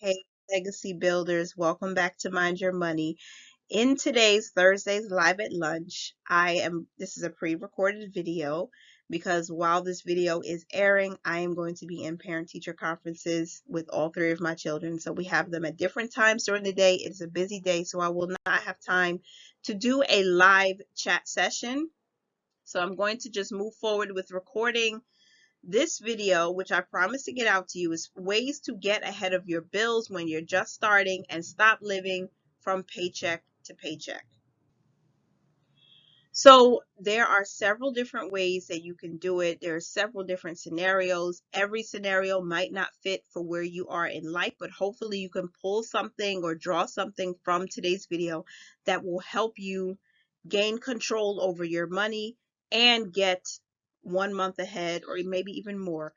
Hey, legacy builders, welcome back to Mind Your Money. In today's Thursday's Live at Lunch, this is a pre-recorded video because while this video is airing, I am going to be in parent-teacher conferences with all three of my children. So we have them at different times during the day. It's a busy day, so I will not have time to do a live chat session. So I'm going to just move forward with recording this video, which I promise to get out to you, is ways to get ahead of your bills when you're just starting and stop living from paycheck to paycheck. So there are several different ways that you can do it. There are several different scenarios. Every scenario might not fit for where you are in life, but hopefully you can pull something or draw something from today's video that will help you gain control over your money and get 1 month ahead or maybe even more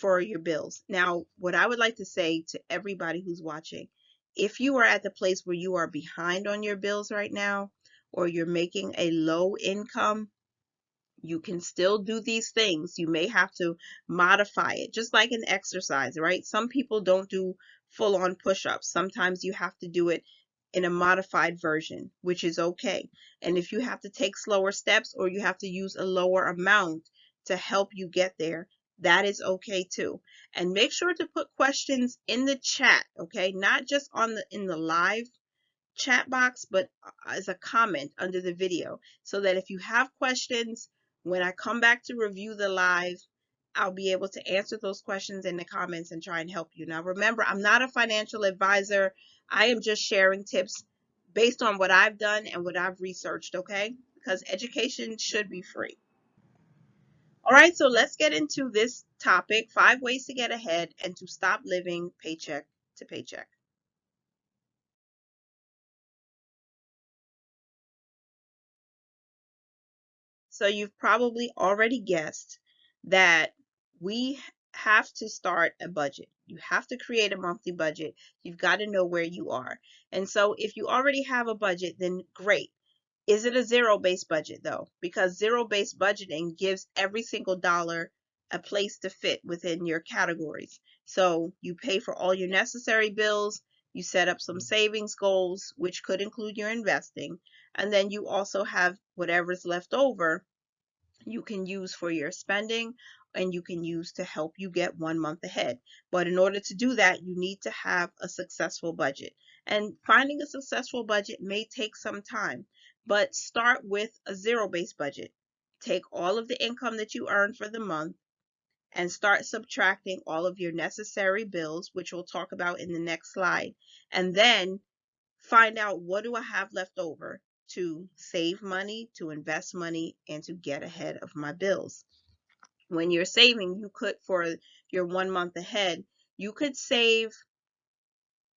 for your bills. Now, what I would like to say to everybody who's watching, if you are at the place where you are behind on your bills right now, or you're making a low income, you can still do these things. You may have to modify it, just like an exercise, right? Some people don't do full-on push-ups. Sometimes you have to do it in a modified version, which is okay. And if you have to take slower steps or you have to use a lower amount to help you get there, that is okay too. And make sure to put questions in the chat, okay? Not just in the live chat box, but as a comment under the video, so that if you have questions, when I come back to review the live, I'll be able to answer those questions in the comments and try and help you. Now, remember, I'm not a financial advisor. I am just sharing tips based on what I've done and what I've researched, okay? Because education should be free. All right, so let's get into this topic, 5 ways to get ahead and to stop living paycheck to paycheck. So you've probably already guessed that we have to start a budget. You have to create a monthly budget. You've got to know where you are. And so if you already have a budget, then great. Is it a zero-based budget though? Because zero-based budgeting gives every single dollar a place to fit within your categories. So you pay for all your necessary bills, you set up some savings goals, which could include your investing, and then you also have whatever's left over you can use for your spending and you can use to help you get 1 month ahead. But in order to do that, you need to have a successful budget. And finding a successful budget may take some time, but start with a zero-based budget. Take all of the income that you earn for the month and start subtracting all of your necessary bills, which we'll talk about in the next slide. And then find out, what do I have left over to save money, to invest money, and to get ahead of my bills. When you're saving, you could, for your 1 month ahead, you could save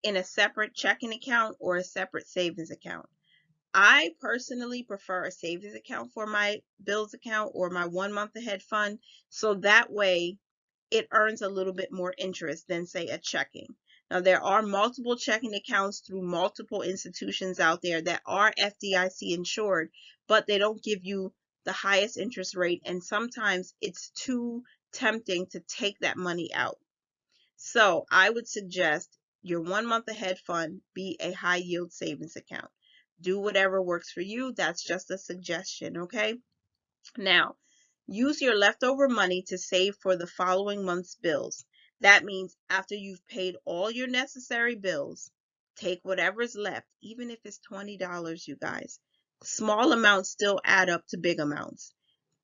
in a separate checking account or a separate savings account. I personally prefer a savings account for my bills account or my 1 month ahead fund, so that way it earns a little bit more interest than, say, a checking. Now, there are multiple checking accounts through multiple institutions out there that are FDIC insured, but they don't give you the highest interest rate, and sometimes it's too tempting to take that money out. So I would suggest your 1 month ahead fund be a high yield savings account. Do whatever works for you. That's just a suggestion, okay? Now, use your leftover money to save for the following month's bills. That means after you've paid all your necessary bills, take whatever's left, even if it's $20, you guys. Small amounts still add up to big amounts.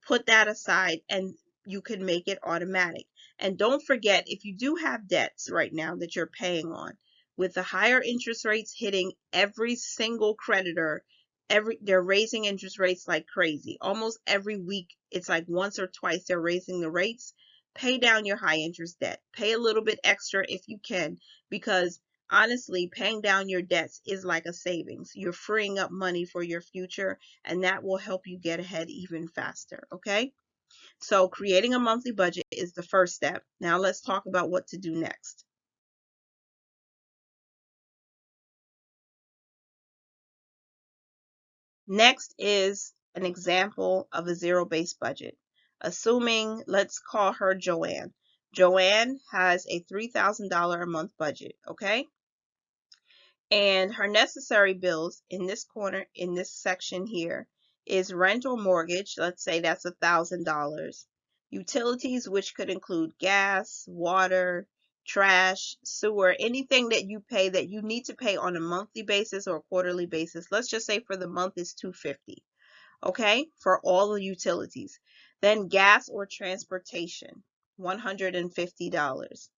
Put that aside and you can make it automatic. And don't forget, if you do have debts right now that you're paying on, with the higher interest rates hitting every single creditor, they're raising interest rates like crazy. Almost every week, it's like once or twice they're raising the rates. Pay down your high interest debt. Pay a little bit extra if you can, because honestly, paying down your debts is like a savings. You're freeing up money for your future, and that will help you get ahead even faster, okay? So creating a monthly budget is the first step. Now let's talk about what to do next. Next is an example of a zero-based budget. Assuming, let's call her Joanne. Joanne has a $3,000 a month budget, okay? And her necessary bills in this corner, in this section here, is rent or mortgage. Let's say that's $1,000. Utilities, which could include gas, water, trash, sewer, anything that you pay that you need to pay on a monthly basis or a quarterly basis. Let's just say for the month is $250, okay, for all the utilities. Then gas or transportation, $150.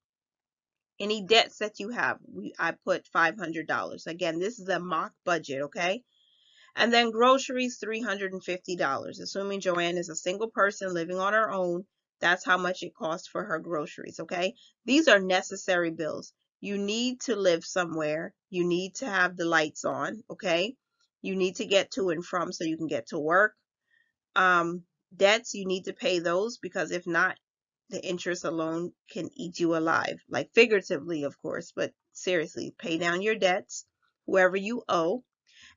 Any debts that you have, I put $500. Again, this is a mock budget, okay? And then groceries, $350. Assuming Joanne is a single person living on her own, that's how much it costs for her groceries, okay? These are necessary bills. You need to live somewhere. You need to have the lights on, okay? You need to get to and from so you can get to work. Debts, you need to pay those, because if not, the interest alone can eat you alive, like figuratively, of course, but seriously, pay down your debts, whoever you owe.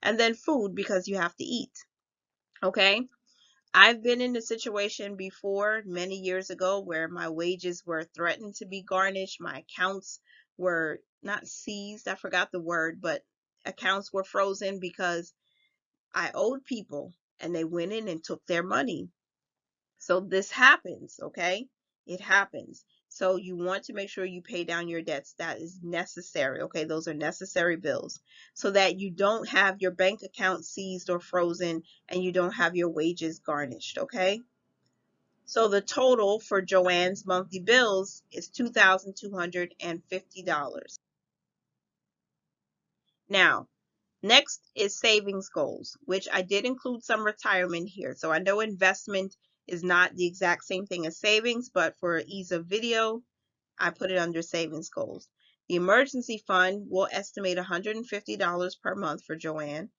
And then food, because you have to eat, okay? I've been in a situation before many years ago where my wages were threatened to be garnished. My accounts were not seized, I forgot the word, but accounts were frozen because I owed people and they went in and took their money. So this happens, okay? It happens. So you want to make sure you pay down your debts. That is necessary, okay? Those are necessary bills so that you don't have your bank account seized or frozen and you don't have your wages garnished, okay? So the total for Joanne's monthly bills is $2,250. Now, next is savings goals, which I did include some retirement here. So I know investment is not the exact same thing as savings, but for ease of video, I put it under savings goals. The emergency fund will estimate $150 per month for Joanne.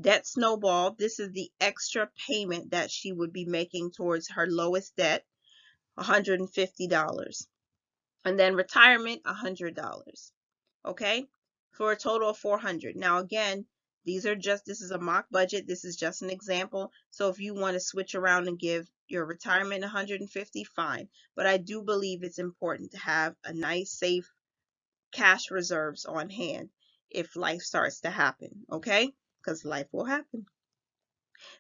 Debt snowball, this is the extra payment that she would be making towards her lowest debt, $150. And then retirement, $100. Okay, for a total of 400. Now again, this is a mock budget. This is just an example. So if you want to switch around and give your retirement 150, fine. But I do believe it's important to have a nice, safe cash reserves on hand if life starts to happen, okay? Because life will happen.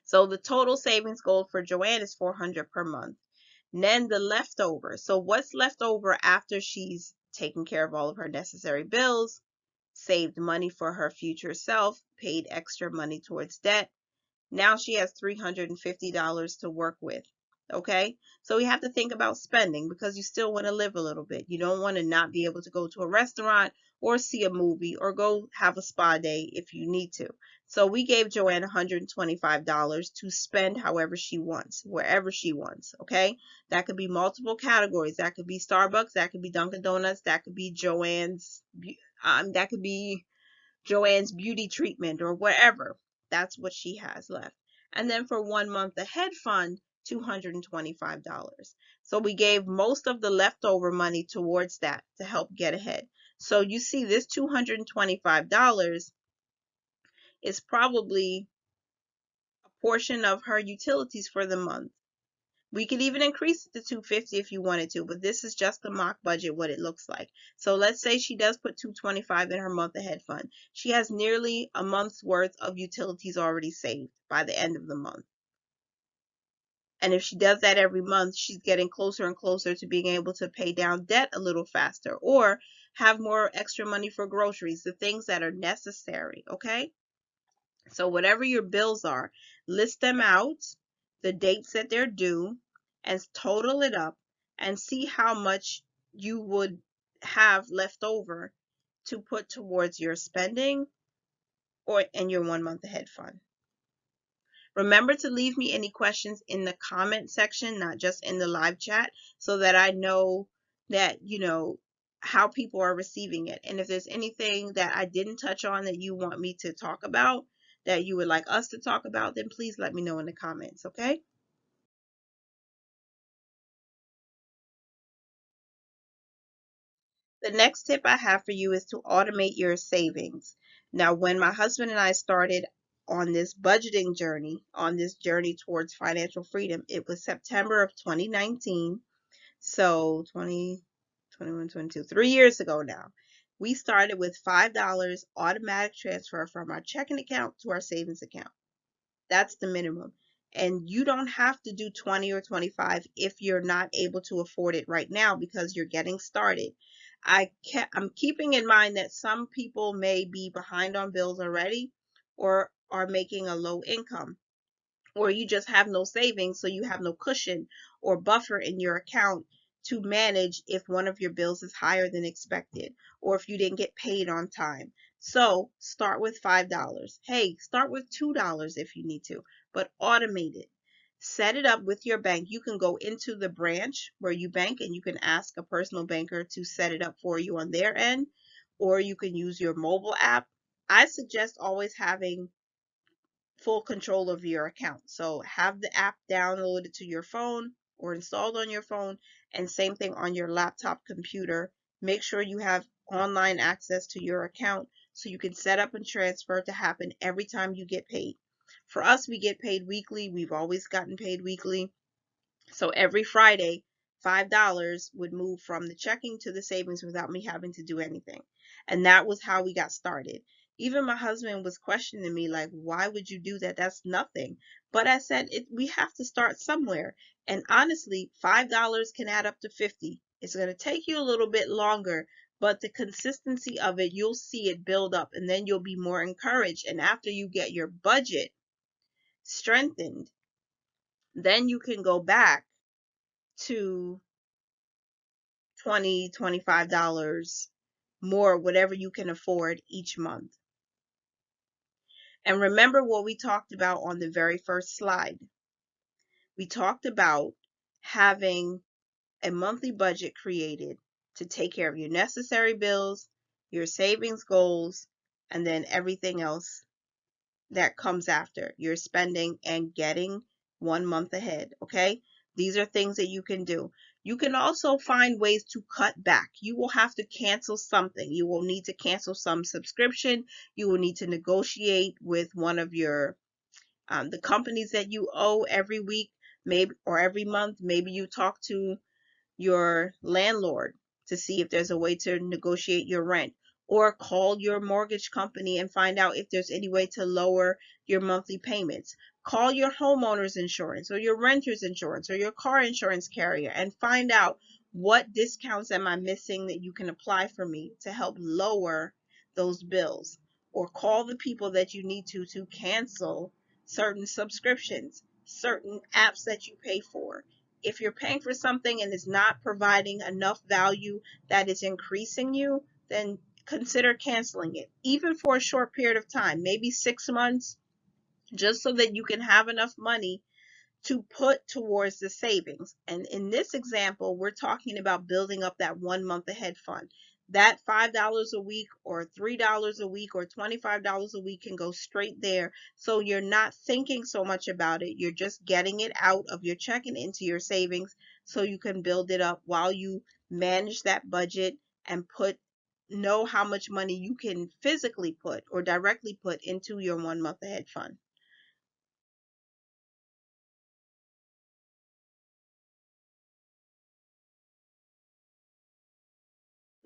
So the total savings goal for Joanne is 400 per month. Then the leftover. So what's left over after she's taken care of all of her necessary bills, saved money for her future self, paid extra money towards debt. Now she has $350 to work with. Okay, so we have to think about spending because you still want to live a little bit. You don't want to not be able to go to a restaurant or see a movie or go have a spa day if you need to. So we gave Joanne $125 to spend however she wants, wherever she wants. Okay, that could be multiple categories. That could be Starbucks, that could be Dunkin' Donuts, that could be that could be Joanne's beauty treatment or whatever. That's what she has left. And then for 1 month ahead fund, $225. So we gave most of the leftover money towards that to help get ahead. So you see this $225 is probably a portion of her utilities for the month. We could even increase it to 250 if you wanted to, but this is just the mock budget, what it looks like. So let's say she does put 225 in her month ahead fund. She has nearly a month's worth of utilities already saved by the end of the month. And if she does that every month, she's getting closer and closer to being able to pay down debt a little faster or have more extra money for groceries, the things that are necessary, okay? So whatever your bills are, list them out, the dates that they're due, and total it up and see how much you would have left over to put towards your spending or in your 1 month ahead fund. Remember to leave me any questions in the comment section, not just in the live chat, so that I know that, how people are receiving it. And if there's anything that I didn't touch on that you want me to talk about, that you would like us to talk about, then please let me know in the comments, okay? The next tip I have for you is to automate your savings. Now, when my husband and I started on this budgeting journey, on this journey towards financial freedom, it was September of 2019. So 21, 22, 3 years ago now, we started with $5 automatic transfer from our checking account to our savings account. That's the minimum. And you don't have to do 20 or 25 if you're not able to afford it right now because you're getting started. I'm keeping in mind that some people may be behind on bills already or are making a low income, or you just have no savings, so you have no cushion or buffer in your account to manage if one of your bills is higher than expected, or if you didn't get paid on time. So start with $5. Hey, start with $2 if you need to, but automate it. Set it up with your bank. You can go into the branch where you bank and you can ask a personal banker to set it up for you on their end, or you can use your mobile app. I suggest always having full control of your account. So have the app downloaded to your phone or installed on your phone, and same thing on your laptop computer. Make sure you have online access to your account so you can set up and transfer to happen every time you get paid. For us, we get paid weekly. We've always gotten paid weekly. So every Friday, $5 would move from the checking to the savings without me having to do anything. And that was how we got started. Even my husband was questioning me, like, why would you do that? That's nothing. But I said, we have to start somewhere. And honestly, $5 can add up to 50. It's going to take you a little bit longer, but the consistency of it, you'll see it build up, and then you'll be more encouraged. And after you get your budget strengthened, then you can go back to $20, $25 more, whatever you can afford each month. And remember what we talked about on the very first slide. We talked about having a monthly budget created to take care of your necessary bills, your savings goals, and then everything else that comes after your spending and getting 1 month ahead. Okay, these are things that you can do. You can also find ways to cut back. You will have to cancel something. You will need to cancel some subscription. You will need to negotiate with one of your the companies that you owe every week, maybe, or every month. Maybe you talk to your landlord to see if there's a way to negotiate your rent, or call your mortgage company and find out if there's any way to lower your monthly payments. Call your homeowner's insurance or your renter's insurance or your car insurance carrier and find out what discounts am I missing that you can apply for me to help lower those bills. Or call the people that you need to cancel certain subscriptions, certain apps that you pay for. If you're paying for something and it's not providing enough value that is increasing you, then consider canceling it, even for a short period of time, maybe 6 months, just so that you can have enough money to put towards the savings. And in this example, we're talking about building up that 1 month ahead fund. That $5 a week or $3 a week or $25 a week can go straight there. So you're not thinking so much about it. You're just getting it out of your checking into your savings so you can build it up while you manage that budget and know how much money you can physically put or directly put into your 1 month ahead fund.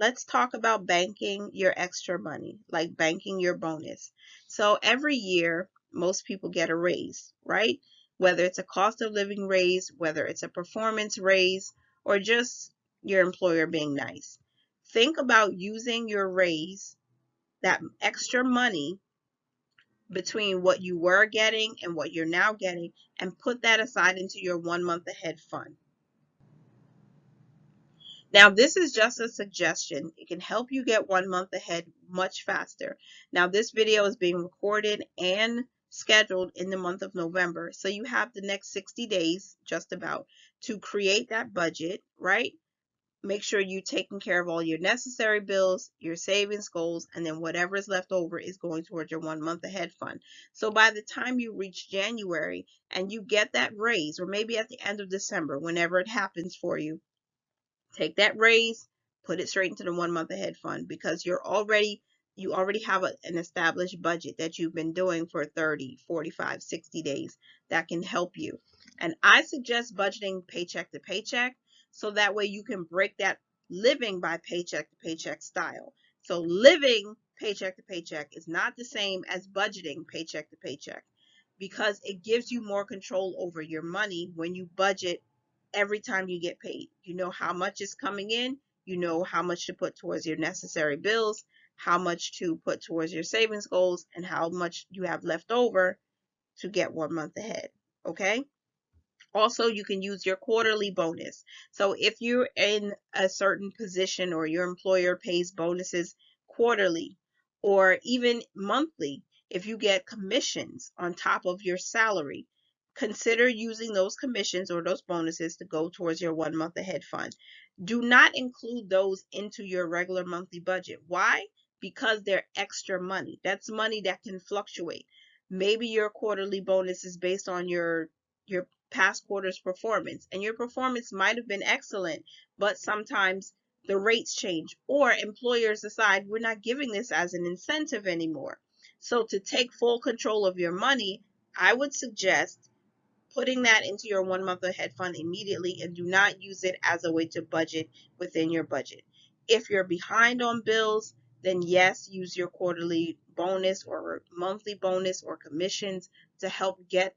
Let's talk about banking your extra money, like banking your bonus. So every year, most people get a raise, right? Whether it's a cost of living raise, whether it's a performance raise, or just your employer being nice. Think about using your raise, that extra money between what you were getting and what you're now getting, and put that aside into your 1 month ahead fund. Now, this is just a suggestion. It can help you get 1 month ahead much faster. Now, this video is being recorded and scheduled in the month of November. So you have the next 60 days just about to create that budget, right? Make sure you're taking care of all your necessary bills, your savings goals, and then whatever is left over is going towards your 1 month ahead fund. So by the time you reach January and you get that raise, or maybe at the end of December, whenever it happens for you, take that raise, put it straight into the 1 month ahead fund, because you already have an established budget that you've been doing for 30, 45, 60 days that can help you. And I suggest budgeting paycheck to paycheck, so that way you can break that living by paycheck to paycheck style. So living paycheck to paycheck is not the same as budgeting paycheck to paycheck, because it gives you more control over your money when you budget every time you get paid. You know how much is coming in, you know how much to put towards your necessary bills, how much to put towards your savings goals, and how much you have left over to get 1 month ahead. Okay? Also, you can use your quarterly bonus. So if you're in a certain position or your employer pays bonuses quarterly or even monthly, if you get commissions on top of your salary, consider using those commissions or those bonuses to go towards your 1 month ahead fund. Do not include those into your regular monthly budget. Why? Because they're extra money. That's money that can fluctuate. Maybe your quarterly bonus is based on your past quarter's performance, and your performance might have been excellent, but sometimes the rates change, or employers decide we're not giving this as an incentive anymore. So to take full control of your money, I would suggest putting that into your 1 month ahead fund immediately, and do not use it as a way to budget within your budget. If you're behind on bills, then yes, use your quarterly bonus or monthly bonus or commissions to help get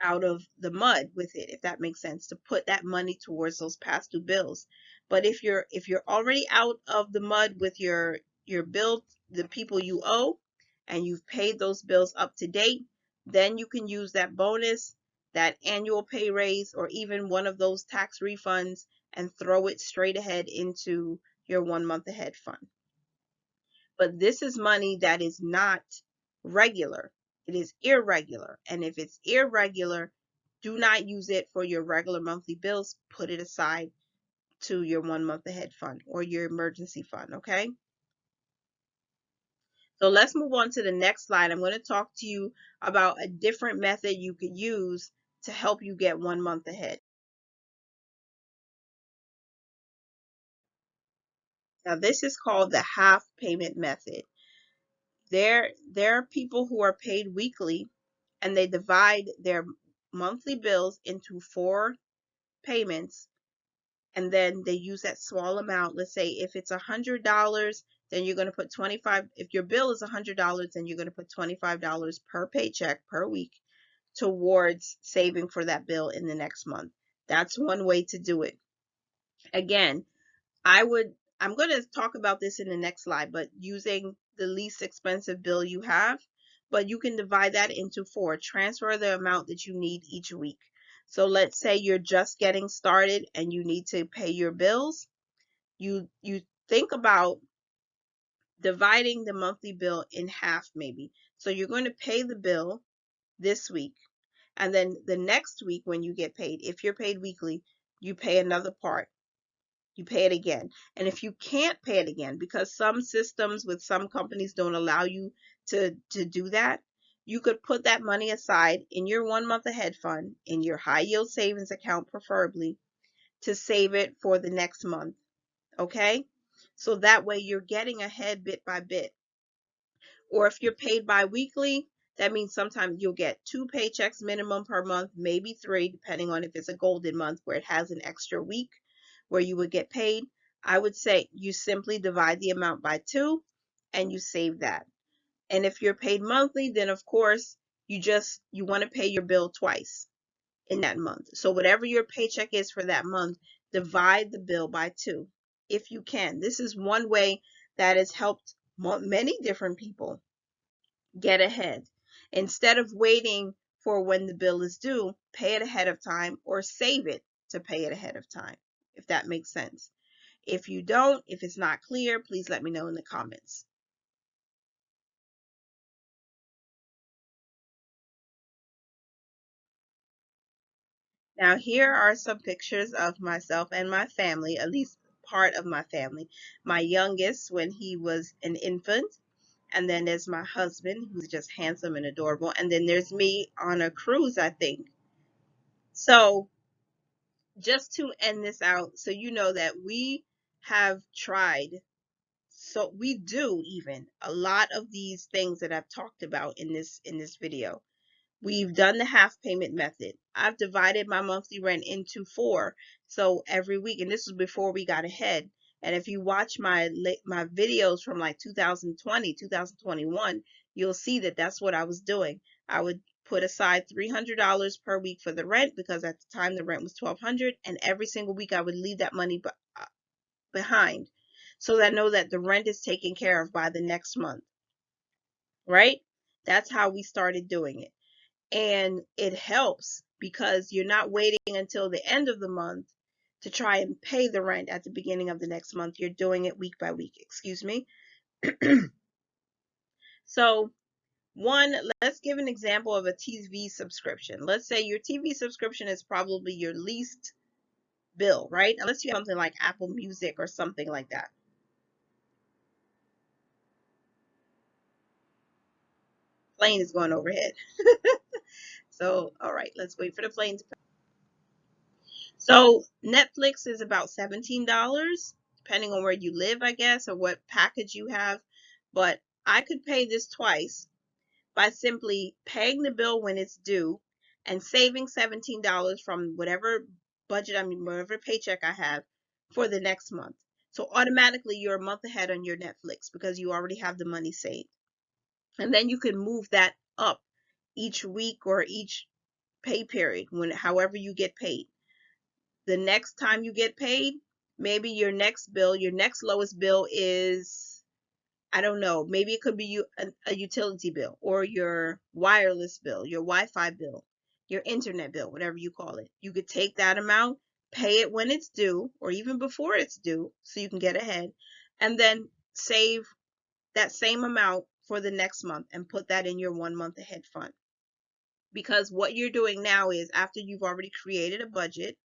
out of the mud with it, if that makes sense, to put that money towards those past due bills. But if you're already out of the mud with your bill, the people you owe, and you've paid those bills up to date, then you can use that bonus, that annual pay raise, or even one of those tax refunds and throw it straight ahead into your 1 month ahead fund. But this is money that is not regular. It is irregular. And if it's irregular, do not use it for your regular monthly bills. Put it aside to your 1 month ahead fund or your emergency fund, okay? So let's move on to the next slide. I'm going to talk to you about a different method you could use to help you get 1 month ahead. Now, this is called the half payment method. There are people who are paid weekly, and they divide their monthly bills into 4 payments, and then they use that small amount. Let's say if it's $100, then you're going to put 25. If your bill is $100, then you're going to put $25 per paycheck per week towards saving for that bill in the next month. That's one way to do it. Again, I'm going to talk about this in the next slide, but using the least expensive bill you have, but you can divide that into 4. Transfer the amount that you need each week. So let's say you're just getting started and you need to pay your bills. You think about dividing the monthly bill in half maybe. So you're going to pay the bill this week, and then the next week when you get paid, if you're paid weekly, you pay another part. You pay it again. And if you can't pay it again, because some systems with some companies don't allow you to do that, you could put that money aside in your 1 month ahead fund, in your high yield savings account preferably, to save it for the next month. Okay? So that way you're getting ahead bit by bit. Or if you're paid bi-weekly, that means sometimes you'll get 2 paychecks minimum per month, maybe 3, depending on if it's a golden month where it has an extra week where you would get paid. I would say you simply divide the amount by 2 and you save that. And if you're paid monthly, then of course you want to pay your bill twice in that month. So whatever your paycheck is for that month, divide the bill by 2 if you can. This is one way that has helped many different people get ahead. Instead of waiting for when the bill is due, pay it ahead of time or save it to pay it ahead of time, if that makes sense. If you don't, if it's not clear, please let me know in the comments. Now, here are some pictures of myself and my family, at least part of my family. My youngest when he was an infant, and then there's my husband, who's just handsome and adorable, and then there's me on a cruise, I think. So just to end this out, so you know that we have tried, so we do even a lot of these things that I've talked about in this video. We've done the half payment method. I've divided my monthly rent into 4. So every week, and this was before we got ahead. And if you watch my videos from like 2020, 2021, you'll see that that's what I was doing. I would put aside $300 per week for the rent, because at the time the rent was $1,200, and every single week I would leave that money behind, so that I know that the rent is taken care of by the next month, right? That's how we started doing it. And it helps because you're not waiting until the end of the month to try and pay the rent at the beginning of the next month. You're doing it week by week. Excuse me. So, let's give an example of a TV subscription. Let's say your TV subscription is probably your least bill, right? Unless you have something like Apple Music or something like that. Plane is going overhead. So, all right, let's wait for the plane to pass. So, Netflix is about $17, depending on where you live, I guess, or what package you have. But I could pay this twice by simply paying the bill when it's due and saving $17 from whatever whatever paycheck I have for the next month. So automatically you're a month ahead on your Netflix because you already have the money saved. And then you can move that up each week or each pay period, however you get paid. The next time you get paid, maybe your next lowest bill is, I don't know, maybe it could be a utility bill, or your wireless bill, your Wi-Fi bill, your internet bill, whatever you call it. You could take that amount, pay it when it's due, or even before it's due, so you can get ahead, and then save that same amount for the next month and put that in your 1 month ahead fund. Because what you're doing now is, after you've already created a budget,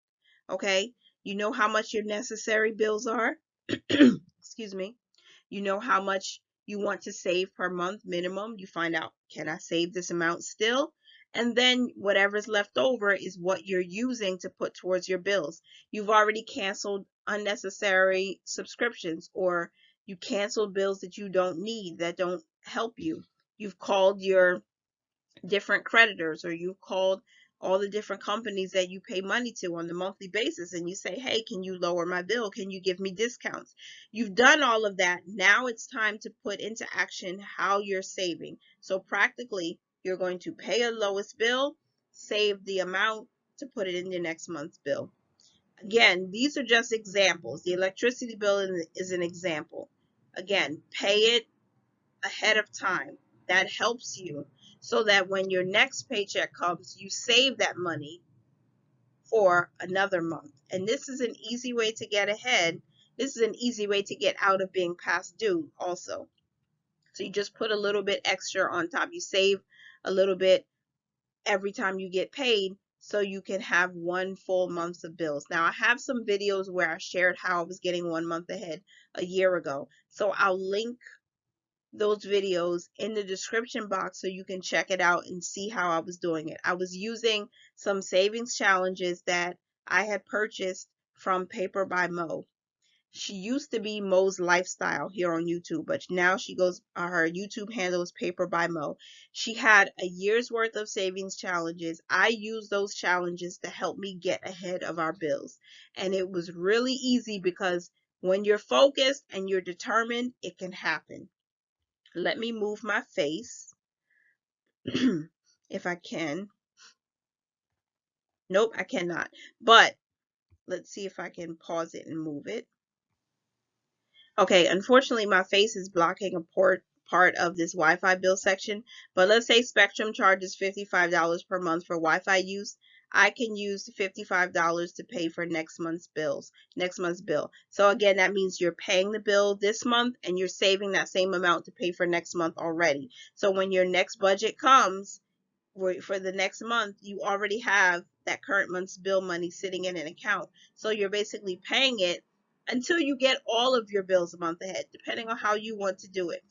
okay, you know how much your necessary bills are. Excuse me. You know how much you want to save per month minimum. You find out, can I save this amount still? And then whatever's left over is what you're using to put towards your bills. You've already canceled unnecessary subscriptions, or you canceled bills that you don't need, that don't help you. You've called your different creditors, or you've called all the different companies that you pay money to on the monthly basis, and you say, hey, can you lower my bill? Can you give me discounts? You've done all of that. Now it's time to put into action how you're saving. So practically, you're going to pay a lowest bill, save the amount to put it in your next month's bill. Again, these are just examples. The electricity bill is an example. Again, pay it ahead of time. That helps you, so that when your next paycheck comes, you save that money for another month. And this is an easy way to get ahead. This is an easy way to get out of being past due also. So you just put a little bit extra on top. You save a little bit every time you get paid, so you can have 1 full month of bills. Now, I have some videos where I shared how I was getting 1 month ahead a year ago. So I'll link those videos in the description box so you can check it out and see how I was doing it. I was using some savings challenges that I had purchased from Paper by Mo. She used to be Mo's Lifestyle here on YouTube, but now her YouTube handle is Paper by Mo. She had a year's worth of savings challenges. I used those challenges to help me get ahead of our bills. And it was really easy, because when you're focused and you're determined, it can happen. Let me move my face if I can. Nope, I cannot. But let's see if I can pause it and move it. Okay, unfortunately, my face is blocking a part of this Wi-Fi bill section. But let's say Spectrum charges $55 per month for Wi-Fi use. I can use $55 to pay for next month's bill. So again, that means you're paying the bill this month and you're saving that same amount to pay for next month already. So when your next budget comes for the next month, you already have that current month's bill money sitting in an account. So you're basically paying it until you get all of your bills a month ahead, depending on how you want to do it.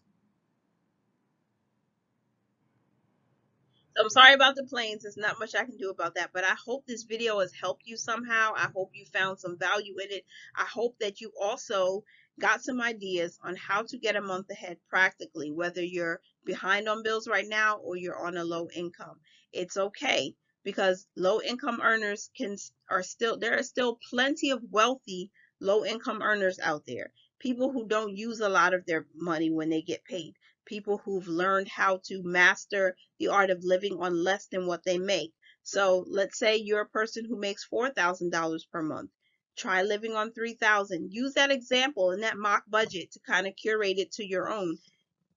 I'm sorry about the planes. There's not much I can do about that, but I hope this video has helped you somehow. I hope you found some value in it. I hope that you also got some ideas on how to get a month ahead practically, whether you're behind on bills right now or you're on a low income. It's okay, because low income earners there are still plenty of wealthy low income earners out there. People who don't use a lot of their money when they get paid. People who've learned how to master the art of living on less than what they make. So let's say you're a person who makes $4,000 per month. Try living on 3,000. Use that example and that mock budget to kind of curate it to your own.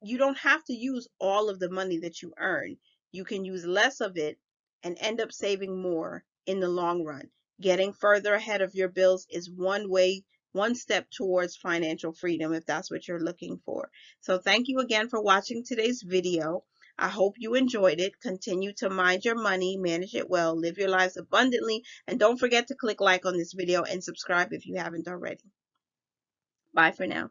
You don't have to use all of the money that you earn. You can use less of it and end up saving more in the long run. Getting further ahead of your bills is one step towards financial freedom if that's what you're looking for. So thank you again for watching today's video. I hope you enjoyed it. Continue to mind your money, manage it well, live your lives abundantly, and don't forget to click like on this video and subscribe if you haven't already. Bye for now.